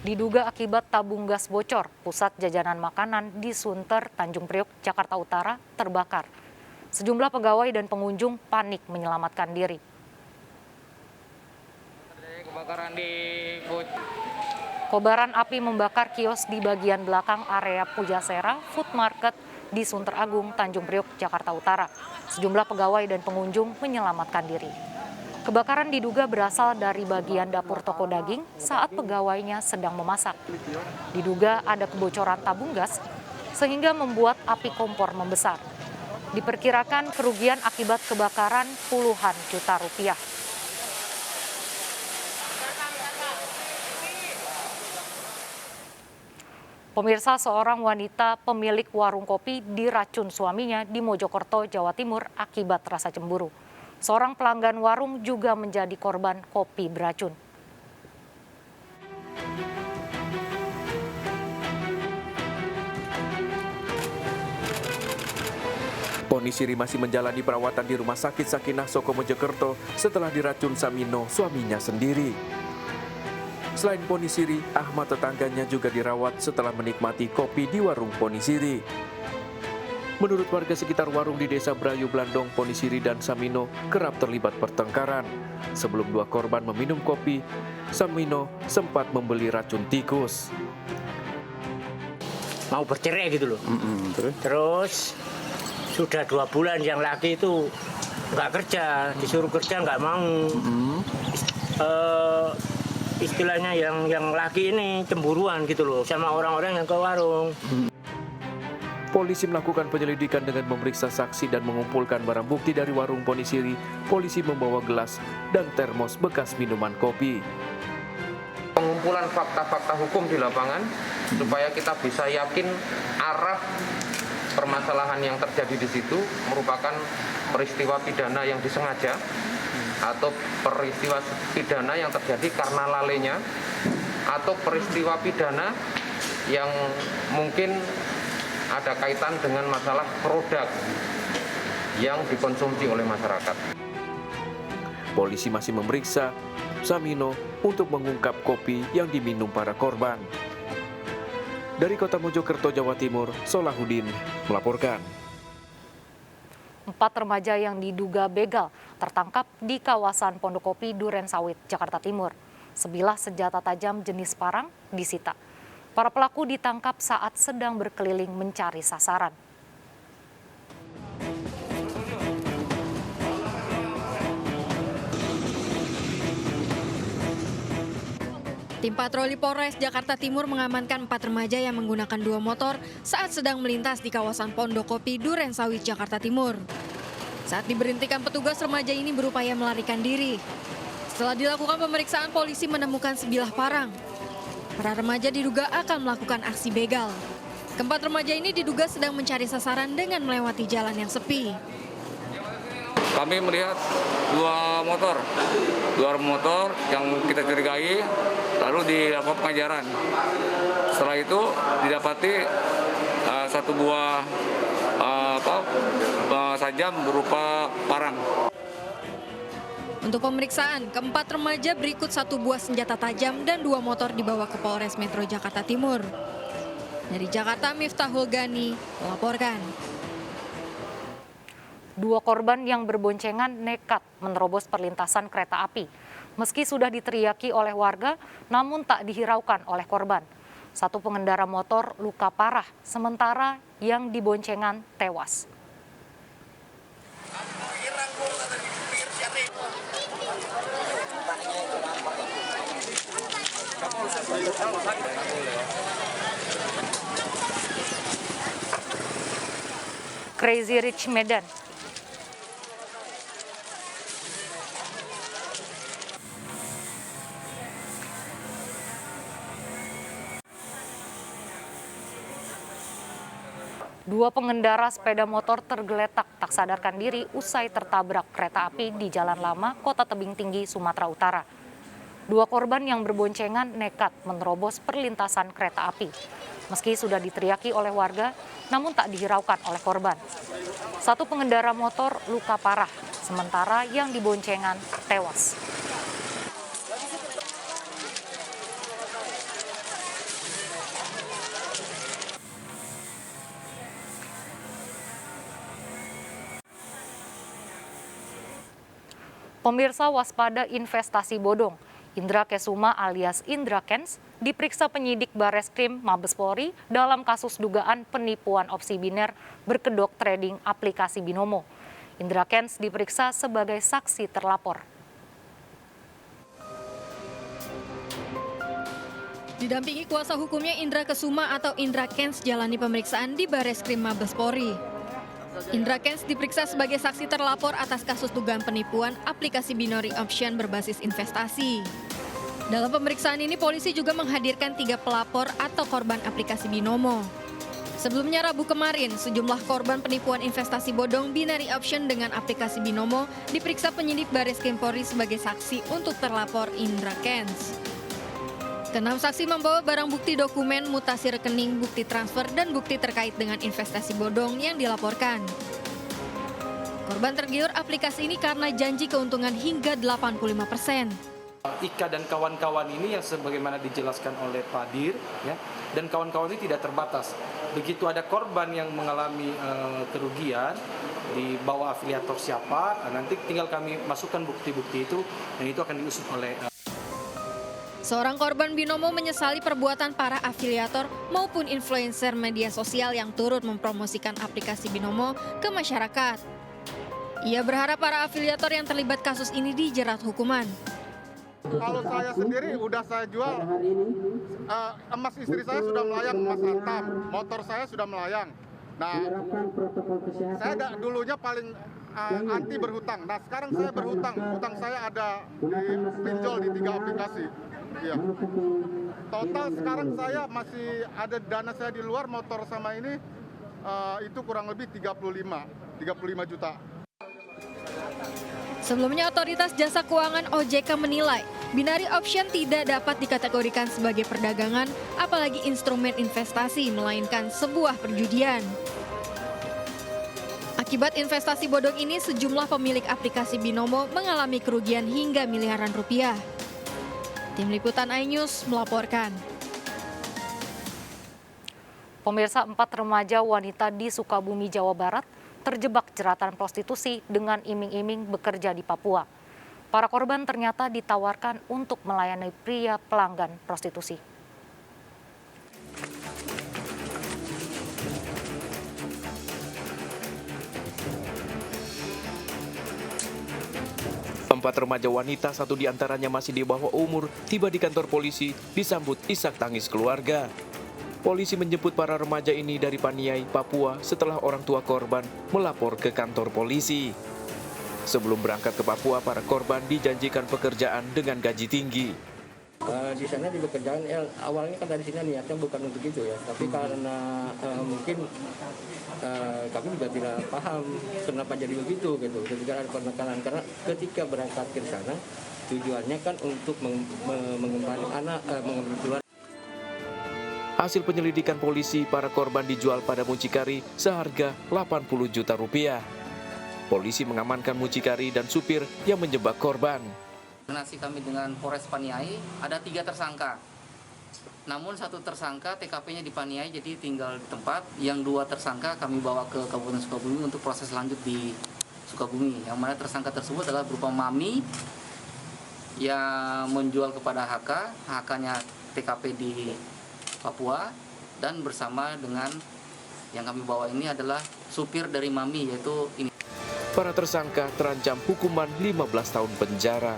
Diduga akibat tabung gas bocor, pusat jajanan makanan di Sunter, Tanjung Priok, Jakarta Utara terbakar. Sejumlah pegawai dan pengunjung panik menyelamatkan diri. Kobaran api membakar kios di bagian belakang area Pujasera Food Market di Sunter Agung, Tanjung Priok, Jakarta Utara. Sejumlah pegawai dan pengunjung menyelamatkan diri. Kebakaran diduga berasal dari bagian dapur toko daging saat pegawainya sedang memasak. Diduga ada kebocoran tabung gas sehingga membuat api kompor membesar. Diperkirakan kerugian akibat kebakaran puluhan juta rupiah. Pemirsa, seorang wanita pemilik warung kopi diracun suaminya di Mojokerto, Jawa Timur akibat rasa cemburu. Seorang pelanggan warung juga menjadi korban kopi beracun. Ponisiri masih menjalani perawatan di Rumah Sakit Sakinah Soko Mojokerto setelah diracun Samino, suaminya sendiri. Selain Ponisiri, Ahmad tetangganya juga dirawat setelah menikmati kopi di warung Ponisiri. Menurut warga sekitar warung di Desa Brayu Blandong, Ponisiri dan Samino kerap terlibat pertengkaran. Sebelum dua korban meminum kopi, Samino sempat membeli racun tikus. Mau bercerai gitu loh. Terus sudah 2 bulan yang laki itu nggak kerja, disuruh kerja nggak mau. Istilahnya yang laki ini cemburuan gitu loh sama orang-orang yang ke warung. Polisi melakukan penyelidikan dengan memeriksa saksi dan mengumpulkan barang bukti dari warung Ponisiri. Polisi membawa gelas dan termos bekas minuman kopi. Pengumpulan fakta-fakta hukum di lapangan supaya kita bisa yakin arah permasalahan yang terjadi di situ merupakan peristiwa pidana yang disengaja atau peristiwa pidana yang terjadi karena lalainya atau peristiwa pidana yang mungkin ada kaitan dengan masalah produk yang dikonsumsi oleh masyarakat. Polisi masih memeriksa Samino untuk mengungkap kopi yang diminum para korban. Dari Kota Mojokerto, Jawa Timur, Solahuddin melaporkan. 4 remaja yang diduga begal tertangkap di kawasan Pondokopi Durensawit, Jakarta Timur. Sebilah senjata tajam jenis parang disita. Para pelaku ditangkap saat sedang berkeliling mencari sasaran. Tim patroli Polres Jakarta Timur mengamankan 4 remaja yang menggunakan 2 motor saat sedang melintas di kawasan Pondokopi Durensawit, Jakarta Timur. Saat diberhentikan petugas, remaja ini berupaya melarikan diri. Setelah dilakukan pemeriksaan, polisi menemukan sebilah parang. Para remaja diduga akan melakukan aksi begal. Keempat remaja ini diduga sedang mencari sasaran dengan melewati jalan yang sepi. Kami melihat 2 motor yang kita curigai, lalu dilakukan pengajaran. Setelah itu didapati 1 buah sajam berupa parang. Untuk pemeriksaan, keempat remaja berikut 1 buah senjata tajam dan 2 motor dibawa ke Polres Metro Jakarta Timur. Dari Jakarta, Miftahul Gani melaporkan. 2 korban yang berboncengan nekat menerobos perlintasan kereta api. Meski sudah diteriaki oleh warga, namun tak dihiraukan oleh korban. 1 pengendara motor luka parah, sementara yang diboncengan tewas. Crazy Rich Medan. Dua pengendara sepeda motor tergeletak tak sadarkan diri usai tertabrak kereta api di Jalan Lama, Kota Tebing Tinggi, Sumatera Utara. Dua korban yang berboncengan nekat menerobos perlintasan kereta api. Meski sudah diteriaki oleh warga, namun tak dihiraukan oleh korban. Satu pengendara motor luka parah, sementara yang diboncengan tewas. Pemirsa, waspada investasi bodong. Indra Kesuma alias Indra Kents diperiksa penyidik Bareskrim Mabes Polri dalam kasus dugaan penipuan opsi biner berkedok trading aplikasi Binomo. Indra Kents diperiksa sebagai saksi terlapor. Didampingi kuasa hukumnya Indra Kesuma atau Indra Kents jalani pemeriksaan di Bareskrim Mabes Polri. Indra Kents diperiksa sebagai saksi terlapor atas kasus dugaan penipuan aplikasi binary option berbasis investasi. Dalam pemeriksaan ini, polisi juga menghadirkan 3 pelapor atau korban aplikasi Binomo. Sebelumnya Rabu kemarin, sejumlah korban penipuan investasi bodong binary option dengan aplikasi Binomo diperiksa penyidik Bareskrim Polri sebagai saksi untuk terlapor Indra Kents. Keenam saksi membawa barang bukti dokumen, mutasi rekening, bukti transfer, dan bukti terkait dengan investasi bodong yang dilaporkan. Korban tergiur aplikasi ini karena janji keuntungan hingga 85%. Ika dan kawan-kawan ini yang sebagaimana dijelaskan oleh Pak Dir, ya, dan kawan-kawan ini tidak terbatas. Begitu ada korban yang mengalami kerugian di bawah afiliator siapa, nanti tinggal kami masukkan bukti-bukti itu, dan itu akan diusut oleh Seorang korban Binomo menyesali perbuatan para afiliator maupun influencer media sosial yang turut mempromosikan aplikasi Binomo ke masyarakat. Ia berharap para afiliator yang terlibat kasus ini dijerat hukuman. Kalau saya sendiri udah saya jual, emas istri saya sudah melayang, emas antam, motor saya sudah melayang. Nah, saya dulunya paling anti berhutang. Nah, sekarang saya berhutang. Hutang saya ada pinjol di 3 aplikasi. Ya. Total sekarang saya masih ada dana saya di luar motor sama ini itu kurang lebih 35 juta. Sebelumnya Otoritas Jasa Keuangan OJK menilai binary option tidak dapat dikategorikan sebagai perdagangan, apalagi instrumen investasi, melainkan sebuah perjudian. Akibat investasi bodong ini, sejumlah pemilik aplikasi Binomo mengalami kerugian hingga miliaran rupiah. Tim Liputan iNews melaporkan. Pemirsa, 4 remaja wanita di Sukabumi, Jawa Barat terjebak jeratan prostitusi dengan iming-iming bekerja di Papua. Para korban ternyata ditawarkan untuk melayani pria pelanggan prostitusi. Empat remaja wanita, 1 diantaranya masih di bawah umur, tiba di kantor polisi disambut isak tangis keluarga. Polisi menjemput para remaja ini dari Paniai, Papua setelah orang tua korban melapor ke kantor polisi. Sebelum berangkat ke Papua, para korban dijanjikan pekerjaan dengan gaji tinggi. Di sana di pekerjaan awalnya kan dari sini niatnya bukan untuk itu ya, tapi karena mungkin kami juga tidak paham kenapa jadi begitu gitu. Ketika ada penekanan, karena ketika berangkat ke sana tujuannya kan untuk mengembalikan anak, mengambil. Hasil penyelidikan polisi, para korban dijual pada mucikari seharga 80 juta rupiah. Polisi mengamankan mucikari dan supir yang menjebak korban. Koordinasi kami dengan Polres Paniai, ada 3 tersangka. Namun 1 tersangka TKP-nya di Paniai, jadi tinggal di tempat. Yang 2 tersangka kami bawa ke Kabupaten Sukabumi untuk proses lanjut di Sukabumi. Yang mana tersangka tersebut adalah berupa Mami yang menjual kepada HK, HK-nya TKP di Papua, dan bersama dengan yang kami bawa ini adalah supir dari Mami, yaitu ini. Para tersangka terancam hukuman 15 tahun penjara.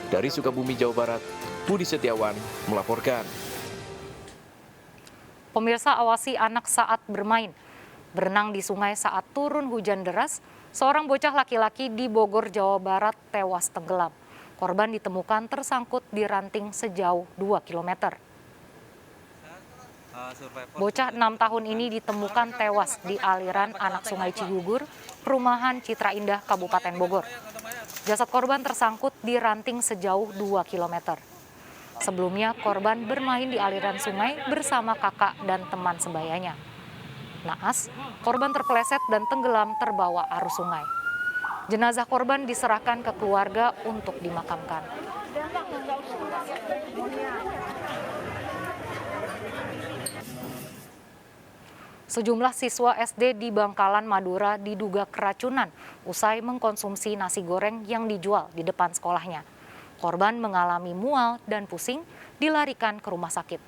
Dari Sukabumi, Jawa Barat, Budi Setiawan melaporkan. Pemirsa, awasi anak saat bermain. Berenang di sungai saat turun hujan deras, seorang bocah laki-laki di Bogor, Jawa Barat tewas tenggelam. Korban ditemukan tersangkut di ranting sejauh 2 km. Bocah 6 tahun ini ditemukan tewas di aliran anak Sungai Cigugur, Perumahan Citra Indah, Kabupaten Bogor. Jasad korban tersangkut di ranting sejauh 2 km. Sebelumnya, korban bermain di aliran sungai bersama kakak dan teman sebayanya. Naas, korban terpeleset dan tenggelam terbawa arus sungai. Jenazah korban diserahkan ke keluarga untuk dimakamkan. Sejumlah siswa SD di Bangkalan, Madura diduga keracunan usai mengkonsumsi nasi goreng yang dijual di depan sekolahnya. Korban mengalami mual dan pusing, dilarikan ke rumah sakit.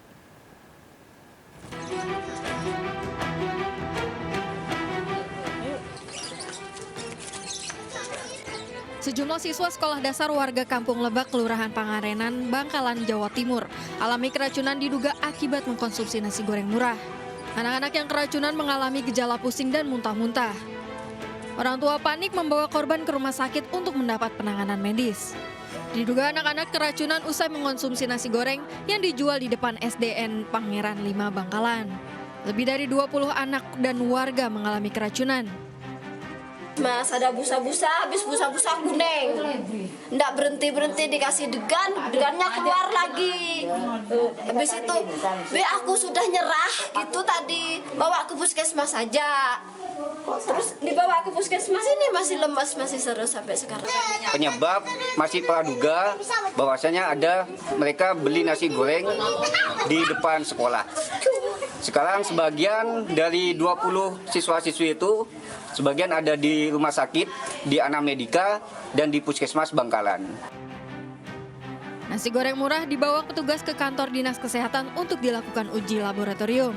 Sejumlah siswa sekolah dasar warga Kampung Lebak, Kelurahan Pangarenan, Bangkalan, Jawa Timur alami keracunan diduga akibat mengkonsumsi nasi goreng murah. Anak-anak yang keracunan mengalami gejala pusing dan muntah-muntah. Orang tua panik membawa korban ke rumah sakit untuk mendapat penanganan medis. Diduga anak-anak keracunan usai mengkonsumsi nasi goreng yang dijual di depan SDN Pangeran 5 Bangkalan. Lebih dari 20 anak dan warga mengalami keracunan. Mas, ada busa-busa, habis busa-busa kuning. Nggak berhenti-berhenti, dikasih degannya keluar lagi. Habis itu, aku sudah nyerah gitu tadi, bawa ke puskesmas saja. Terus dibawa ke puskesmas ini masih lemas, masih seru sampai sekarang. Penyebab masih praduga bahwasanya ada mereka beli nasi goreng di depan sekolah. Sekarang sebagian dari 20 siswa-siswi itu, sebagian ada di rumah sakit, di Ana Medika, dan di Puskesmas Bangkalan. Nasi goreng murah dibawa petugas ke kantor Dinas Kesehatan untuk dilakukan uji laboratorium.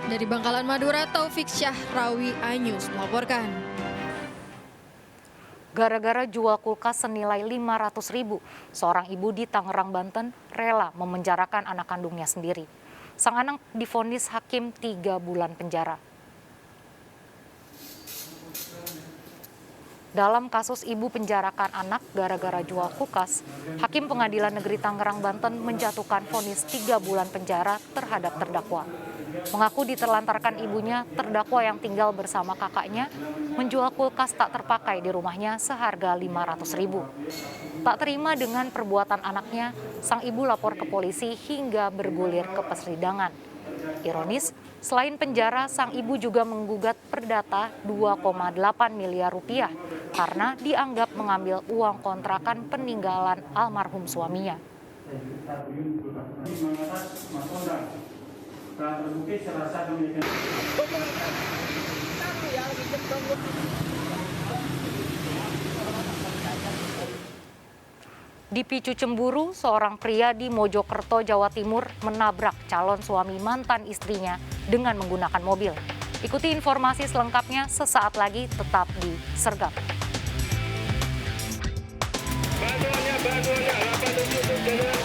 Dari Bangkalan, Madura, Taufik Syahrawi, iNews melaporkan. Gara-gara jual kulkas senilai 500.000, seorang ibu di Tangerang, Banten rela memenjarakan anak kandungnya sendiri. Sang anak divonis hakim 3 bulan penjara. Dalam kasus ibu penjarakan anak gara-gara jual kulkas, Hakim Pengadilan Negeri Tangerang, Banten menjatuhkan vonis 3 bulan penjara terhadap terdakwa. Mengaku diterlantarkan ibunya, terdakwa yang tinggal bersama kakaknya menjual kulkas tak terpakai di rumahnya seharga 500.000. Tak terima dengan perbuatan anaknya, sang ibu lapor ke polisi hingga bergulir ke persidangan. Ironis, selain penjara, sang ibu juga menggugat perdata 2,8 miliar rupiah karena dianggap mengambil uang kontrakan peninggalan almarhum suaminya. Dipicu cemburu, seorang pria di Mojokerto, Jawa Timur menabrak calon suami mantan istrinya dengan menggunakan mobil. Ikuti informasi selengkapnya sesaat lagi, tetap di Sergap. Bantuannya, 87